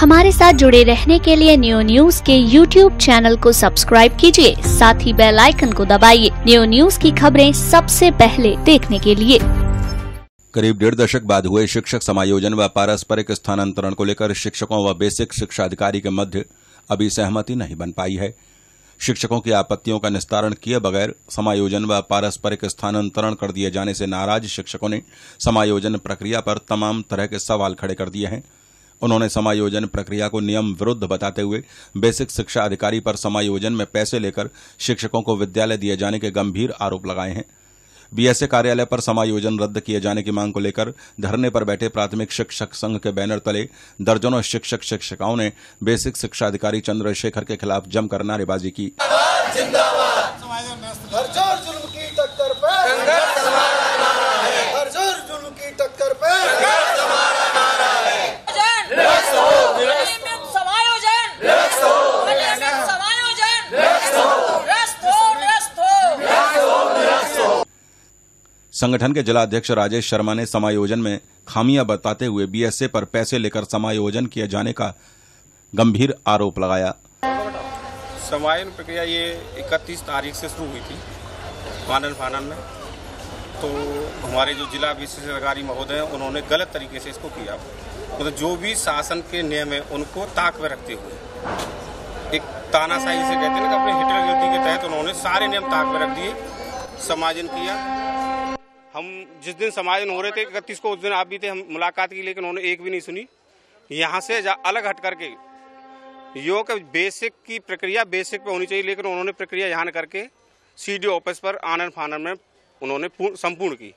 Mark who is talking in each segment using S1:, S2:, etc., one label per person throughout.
S1: हमारे साथ जुड़े रहने के लिए न्यू न्यूज के YouTube चैनल को सब्सक्राइब कीजिए, साथ ही बेल आइकन को दबाइए न्यू न्यूज की खबरें सबसे पहले देखने के लिए।
S2: करीब 1.5 दशक बाद हुए शिक्षक समायोजन व पारस्परिक स्थानांतरण को लेकर शिक्षकों व बेसिक शिक्षा अधिकारी के मध्य अभी सहमति नहीं बन पाई है। शिक्षकों की आपत्तियों का निस्तारण किए बगैर समायोजन व पारस्परिक स्थानांतरण कर दिए जाने से नाराज शिक्षकों ने समायोजन प्रक्रिया पर तमाम तरह के सवाल खड़े कर दिए हैं। उन्होंने समायोजन प्रक्रिया को नियम विरुद्ध बताते हुए बेसिक शिक्षा अधिकारी पर समायोजन में पैसे लेकर शिक्षकों को विद्यालय दिए जाने के गंभीर आरोप लगाए हैं। बीएसए कार्यालय पर समायोजन रद्द किए जाने की मांग को लेकर धरने पर बैठे प्राथमिक शिक्षक संघ के बैनर तले दर्जनों शिक्षक शिक्षिकाओं ने बेसिक शिक्षा अधिकारी चंद्रशेखर के खिलाफ जमकर नारेबाजी की। संगठन के जिला अध्यक्ष राजेश शर्मा ने समायोजन में खामियां बताते हुए बीएसए पर पैसे लेकर समायोजन किए जाने का गंभीर आरोप लगाया।
S3: समायोजन प्रक्रिया ये 31 तारीख से शुरू हुई थी फानन में, तो हमारे जो जिला विशेष अधिकारी महोदय हैं उन्होंने गलत तरीके से इसको किया। मतलब जो भी शासन के नियम है उनको ताक में रखते हुए एक तानाशाही से कहते हैं ना, अपने हिटलर के तहत उन्होंने सारे नियम ताक में रख दिए, समायोजन किया। हम जिस दिन समायोजन हो रहे थे 31 को, उस दिन आप भी थे, हम मुलाकात की, लेकिन उन्होंने एक भी नहीं सुनी। यहाँ से अलग हट करके योग बेसिक की प्रक्रिया बेसिक पे होनी चाहिए, लेकिन उन्होंने प्रक्रिया यहाँ करके सीडी ऑफिस पर आनन फानन में उन्होंने संपूर्ण की।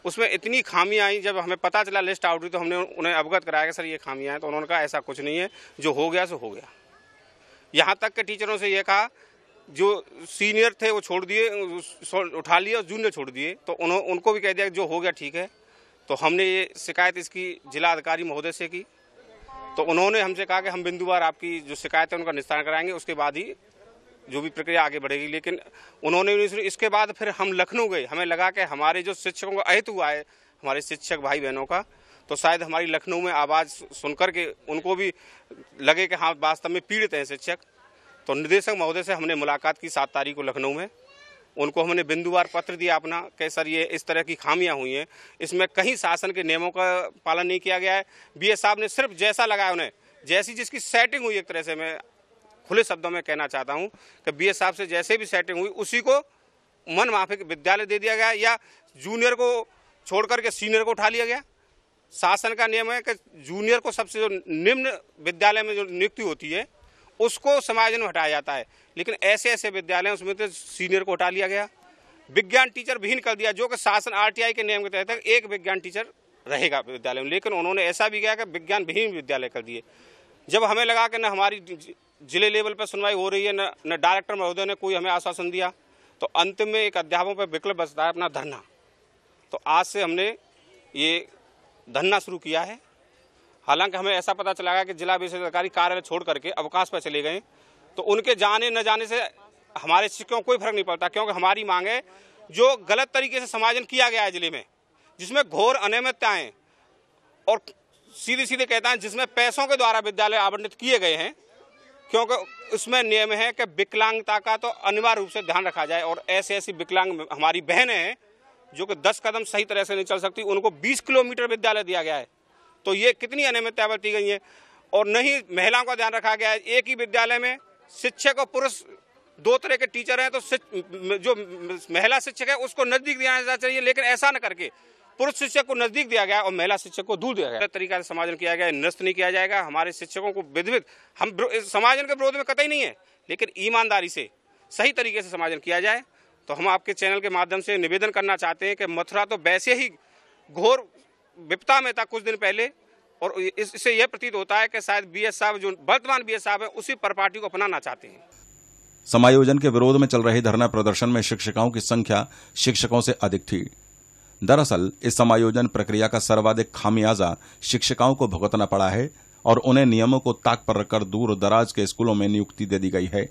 S3: उसमें इतनी खामियां आई, जब हमें पता चला लिस्ट आउट हुई तो हमने उन्हें अवगत कराया कि सर ये खामियां हैं, तो उन्होंने कहा ऐसा कुछ नहीं है, जो हो गया सो हो गया। यहाँ तक के टीचरों से ये कहा, जो सीनियर थे वो छोड़ दिए, उठा लिए, और जूनियर छोड़ दिए, तो उनको भी कह दिया जो हो गया ठीक है। तो हमने ये शिकायत इसकी जिला अधिकारी महोदय से की, तो उन्होंने हमसे कहा कि हम बिंदुवार आपकी जो शिकायत है उनका निस्तारण कराएंगे, उसके बाद ही जो भी प्रक्रिया आगे बढ़ेगी। लेकिन उन्होंने नहीं सुनी। इसके बाद फिर हम लखनऊ गए, हमें लगा कि हमारे जो शिक्षकों का अहित हुआ है, हमारे शिक्षक भाई बहनों का, तो शायद हमारी लखनऊ में आवाज़ सुनकर के उनको भी लगे कि हाँ वास्तव में पीड़ित हैं शिक्षक। तो निदेशक महोदय से हमने मुलाकात की 7 तारीख को लखनऊ में। उनको हमने बिंदुवार पत्र दिया अपना कि सर ये इस तरह की खामियां हुई हैं, इसमें कहीं शासन के नियमों का पालन नहीं किया गया है। बीएस साहब ने सिर्फ जैसा लगाया उन्हें, जैसी जिसकी सेटिंग हुई, एक तरह से मैं खुले शब्दों में कहना चाहता हूं कि बीएस साहब से जैसे भी सेटिंग हुई उसी को मन माफिक विद्यालय दे दिया गया, या जूनियर को छोड़ करके सीनियर को उठा लिया गया। शासन का नियम है कि जूनियर को सबसे जो निम्न विद्यालय में जो नियुक्ति होती है उसको समायोजन में हटाया जाता है, लेकिन ऐसे ऐसे विद्यालय उसमें तो सीनियर को हटा लिया गया। विज्ञान टीचर विहीन कर दिया, जो कि शासन आरटीआई के नियम के तहत एक विज्ञान टीचर रहेगा विद्यालय में, लेकिन उन्होंने ऐसा भी किया कि विज्ञान विहीन विद्यालय कर दिए। जब हमें लगा कि न हमारी जिले लेवल पर सुनवाई हो रही है, न डायरेक्टर महोदय ने कोई हमें आश्वासन दिया, तो अंत में एक अध्यापकों पर विकल्प बचता है अपना धरना। तो आज से हमने ये धरना शुरू किया है। हालांकि हमें ऐसा पता चला कि जिला विशेष अधिकारी कार्यालय छोड़ करके अवकाश पर चले गए, तो उनके जाने न जाने से हमारे शिक्षकों को कोई फर्क नहीं पड़ता, क्योंकि हमारी मांग है जो गलत तरीके से समायोजन किया गया है जिले में, जिसमें घोर अनियमितताएं और सीधे सीधे कहता है जिसमें पैसों के द्वारा विद्यालय आवंटित किए गए हैं, क्योंकि उसमें नियम है कि विकलांगता का तो अनिवार्य रूप से ध्यान रखा जाए। और ऐसे ऐसी विकलांग हमारी बहनें हैं जो कि 10 कदम सही तरह से नहीं चल सकती, उनको 20 किलोमीटर विद्यालय दिया गया है। तो ये कितनी अनियमितता बरती गई है। और नहीं महिलाओं का ध्यान रखा गया है। एक ही विद्यालय में शिक्षक और पुरुष 2 तरह के टीचर हैं, तो जो महिला शिक्षक है उसको नजदीक दिया जाना चाहिए, लेकिन ऐसा न करके पुरुष शिक्षक को नजदीक दिया गया और महिला शिक्षक को दूर दिया गया। तरीका से समायोजन किया गया, निरस्त नहीं किया जाएगा। हमारे शिक्षकों को विधिवत, हम समायोजन के विरोध में कतई नहीं है, लेकिन ईमानदारी से सही तरीके से समायोजन किया जाए। तो हम आपके चैनल के माध्यम से निवेदन करना चाहते हैं कि मथुरा तो वैसे ही घोर विपदा में था कुछ दिन पहले, और इससे यह प्रतीत होता है कि शायद बीएस साहब, जो वर्तमान बीएस साहब है, उसी परिपाटी को अपनाना चाहते हैं।
S2: समायोजन के विरोध में चल रहे धरना प्रदर्शन में शिक्षिकाओं की संख्या शिक्षकों से अधिक थी। दरअसल इस समायोजन प्रक्रिया का सर्वाधिक खामियाजा शिक्षिकाओं को भुगतना पड़ा है और उन्हें नियमों को ताक पर रखकर दूर दराज के स्कूलों में नियुक्ति दे दी गई है।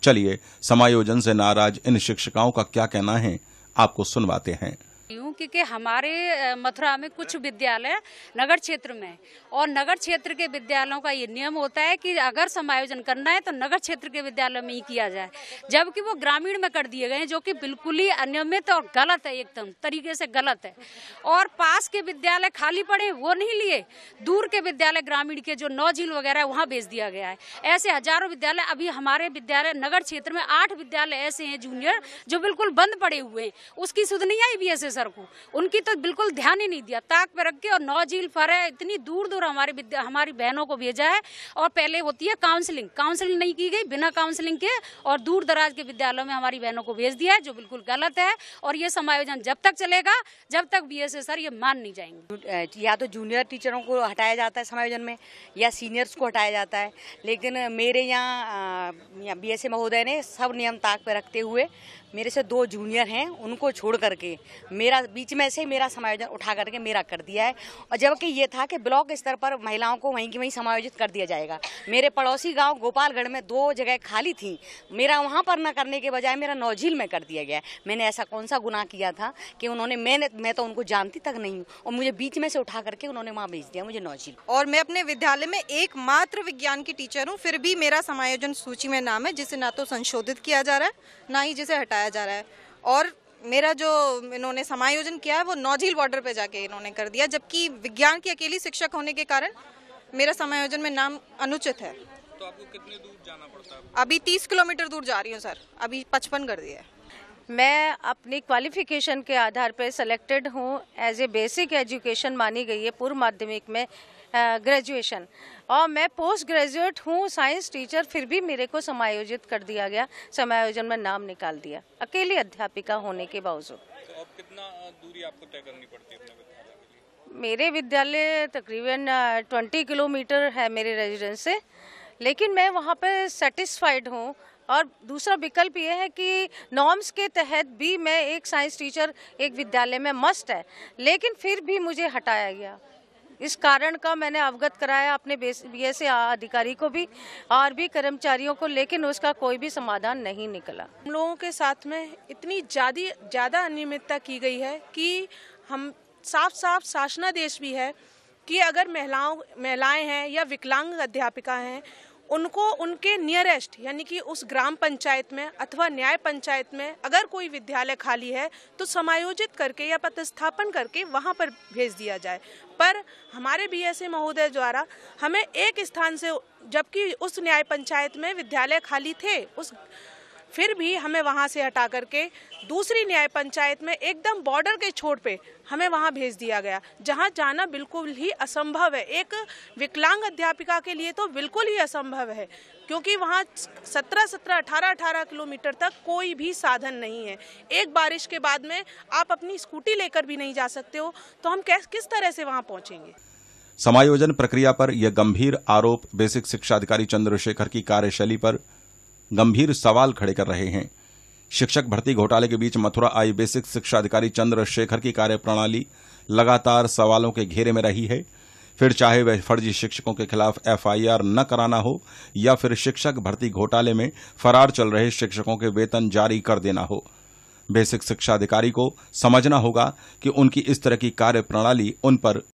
S2: चलिए समायोजन से नाराज इन शिक्षिकाओं का क्या कहना है, आपको सुनवाते हैं।
S4: कि हमारे मथुरा में कुछ विद्यालय नगर क्षेत्र में, और नगर क्षेत्र के विद्यालयों का ये नियम होता है कि अगर समायोजन करना है तो नगर क्षेत्र के विद्यालयों में ही किया जाए, जबकि वो ग्रामीण में कर दिए गए हैं, जो कि बिल्कुल ही अनियमित और गलत है, एकदम तरीके से गलत है। और पास के विद्यालय खाली पड़े वो नहीं लिए, दूर के विद्यालय ग्रामीण के जो नौझील वगैरह है वहाँ भेज दिया गया है। ऐसे हजारों विद्यालय, अभी हमारे विद्यालय नगर क्षेत्र में 8 विद्यालय ऐसे हैं जूनियर जो बिल्कुल बंद पड़े हुए हैं। उसकी सुध नहीं आई बीएसए सर को, उनकी तो बिल्कुल ध्यान ही नहीं दिया, ताक पे रख के। और नौझील फरे इतनी दूर दूर हमारी बहनों को भेजा है। और पहले होती है काउंसलिंग नहीं की गई, बिना काउंसलिंग के और दूर दराज के विद्यालयों में हमारी बहनों को भेज दिया है, जो बिल्कुल गलत है। और ये समायोजन जब तक चलेगा जब तक बीएसए सर ये मान नहीं जाएंगे।
S5: या तो जूनियर टीचरों को हटाया जाता है समायोजन में, या सीनियर्स को हटाया जाता है। लेकिन मेरे यहाँ बीएसए महोदय ने सब नियम ताक पे रखते हुए मेरे से 2 जूनियर हैं उनको छोड़ करके मेरा बीच में से मेरा समायोजन उठा करके मेरा कर दिया है। और जबकि ये था कि ब्लॉक स्तर पर महिलाओं को वहीं की वहीं समायोजित कर दिया जाएगा। मेरे पड़ोसी गांव गोपालगढ़ में 2 जगह खाली थी, मेरा वहां पर न करने के बजाय मेरा नौझील में कर दिया गया। मैंने ऐसा कौन सा गुनाह किया था कि उन्होंने मैं तो उनको जानती तक नहीं हूँ, और मुझे बीच में से उठा करके उन्होंने वहाँ भेज दिया, मुझे नौझील।
S6: और मैं अपने विद्यालय में एकमात्र विज्ञान की टीचर हूँ, फिर भी मेरा समायोजन सूची में नाम है, जिसे ना तो संशोधित किया जा रहा है ना ही जिसे हटाया जा रहा है। और मेरा जो इन्होंने समायोजन किया है वो नौझील बॉर्डर पे जाके इन्होंने कर दिया, जबकि विज्ञान की अकेली शिक्षक होने के कारण मेरा समायोजन में नाम अनुचित है।
S3: तो आपको कितने दूर जाना पड़ता है?
S6: अभी 30 किलोमीटर दूर जा रही हूँ सर, अभी 55 कर दिया है।
S7: मैं अपनी क्वालिफिकेशन के आधार पर सेलेक्टेड हूँ, एज ए बेसिक एजुकेशन मानी गई है पूर्व माध्यमिक में ग्रेजुएशन, और मैं पोस्ट ग्रेजुएट हूँ साइंस टीचर, फिर भी मेरे को समायोजित कर दिया गया, समायोजन में नाम निकाल दिया अकेली अध्यापिका होने के बावजूद।
S3: तो अब कितना दूरी आपको तय करनी पड़ती है अपने विद्यालय के लिए?
S7: मेरे विद्यालय तकरीबन 20 किलोमीटर है मेरे रेजिडेंस से, लेकिन मैं वहाँ पे सेटिस्फाइड हूँ। और दूसरा विकल्प ये है कि नॉर्म्स के तहत भी मैं एक साइंस टीचर एक विद्यालय में मस्ट है, लेकिन फिर भी मुझे हटाया गया। इस कारण का मैंने अवगत कराया अपने बीएसए अधिकारी को भी और भी कर्मचारियों को, लेकिन उसका कोई भी समाधान नहीं निकला।
S8: हम लोगों के साथ में इतनी ज़्यादा अनियमितता की गई है कि हम साफ शासनादेश भी है कि अगर महिलाएं हैं या विकलांग अध्यापिका हैं, उनको उनके नियरेस्ट यानी कि उस ग्राम पंचायत में अथवा न्याय पंचायत में अगर कोई विद्यालय खाली है तो समायोजित करके या प्रतिस्थापन करके वहां पर भेज दिया जाए। पर हमारे बीएसए महोदय द्वारा हमें एक स्थान से, जबकि उस न्याय पंचायत में विद्यालय खाली थे, फिर भी हमें वहां से हटा करके दूसरी न्याय पंचायत में एकदम बॉर्डर के छोर पे हमें वहां भेज दिया गया, जहां जाना बिल्कुल ही असंभव है। एक विकलांग अध्यापिका के लिए तो बिल्कुल ही असंभव है, क्योंकि वहां 18 किलोमीटर तक कोई भी साधन नहीं है। एक बारिश के बाद में आप अपनी स्कूटी लेकर भी नहीं जा सकते हो, तो हम किस तरह से वहां पहुंचेंगे?
S2: समायोजन प्रक्रिया पर यह गंभीर आरोप बेसिक शिक्षा अधिकारी चंद्रशेखर की कार्यशैली पर गंभीर सवाल खड़े कर रहे हैं। शिक्षक भर्ती घोटाले के बीच मथुरा आई बेसिक शिक्षा अधिकारी चंद्रशेखर की कार्यप्रणाली लगातार सवालों के घेरे में रही है। फिर चाहे वह फर्जी शिक्षकों के खिलाफ एफआईआर न कराना हो या फिर शिक्षक भर्ती घोटाले में फरार चल रहे शिक्षकों के वेतन जारी कर देना हो, बेसिक शिक्षा अधिकारी को समझना होगा कि उनकी इस तरह की कार्यप्रणाली उन पर